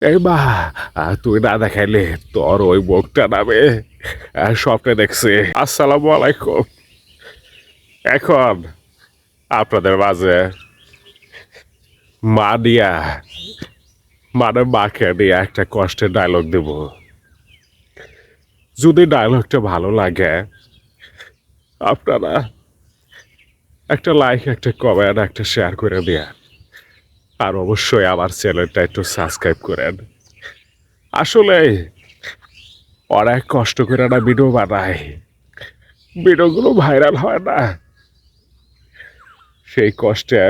এই মা, তুই না দেখাইলে তোর ওই মুখটা নামে স্বপ্নে দেখছি। আসসালামু আলাইকুম। এখন আপনাদের মাঝে মা দিয়া মানে মাকে নিয়ে একটা কষ্টের ডায়লগ দেব। যদি ডায়লগটা ভালো লাগে আপনারা একটা লাইক, একটা কমেন্ট, একটা শেয়ার করে দেয়া। আর অবশ্যই আমার চ্যানেলটা একটু সাবস্ক্রাইব করেন। আসলে অনেক কষ্ট করে না ভিডিও বানায়, ভিডিওগুলো ভাইরাল হয় না। সেই কষ্টে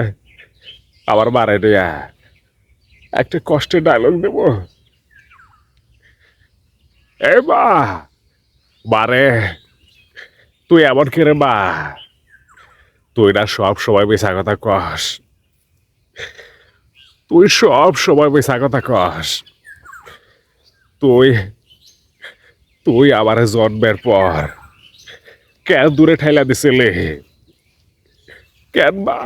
আমার মারে দেয়া একটা কষ্টের ডায়লগ দেব। এ মা, মারে তুই এমন করে মা, তুই না সব সময় মিশা কথা কস, তুই সব সময় মিশা কথা কস। তুই তুই আমার জন্মের পর কেন দূরে ঠেলা দিছিলি? কেন মা?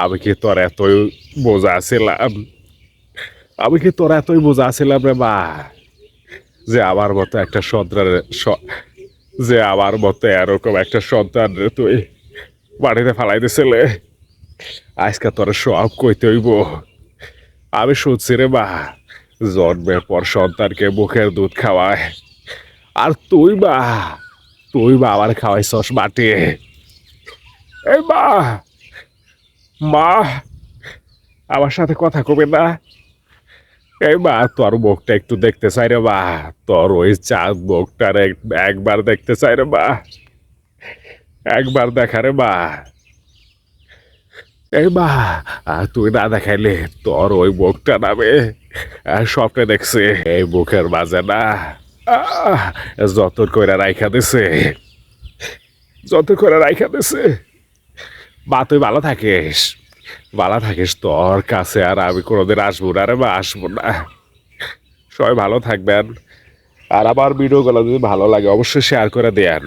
আমি কি তোর এতই বোঝা ছিলাম? আমি কি তোর এতই বোঝা ছিলাম রে মা, যে আমার মতো একটা সন্তানের যে আমার মতো এরকম একটা সন্তান রে তুই বাড়িতে ফালাই দিছিলে? আজকে তোর সব কইতে হইব। আমি শুনছি রে মা, জন্মের পর সন্তানকে মুখের দুধ খাওয়ায়, আর তুই বা আমার খাওয়াইছস মাটি। এই মা, মা আমার সাথে কথা কবে না? এই মা, তোর মুখটা একটু দেখতে চাই রে মা, তোর ওই চাঁদ মুখটার একবার দেখতে চাই রে মা, একবার দেখা রে মা। এই মা, তুই না দেখাইলে তোর ওই মুখটা নামে স্বপ্নে দেখছি। এই মুখের মাঝে না আহ, যতন করে রাইখা দিছে, যতন করে রাইখা দিছে। মা তুই ভালো থাকিস, ভালো থাকিস। তোর কাছে আর আমি কোনোদিন আসবো না রে মা, আসবো না। সবাই ভালো থাকবেন। আর আমার ভিডিওগুলো যদি ভালো লাগে অবশ্যই শেয়ার করে দেন।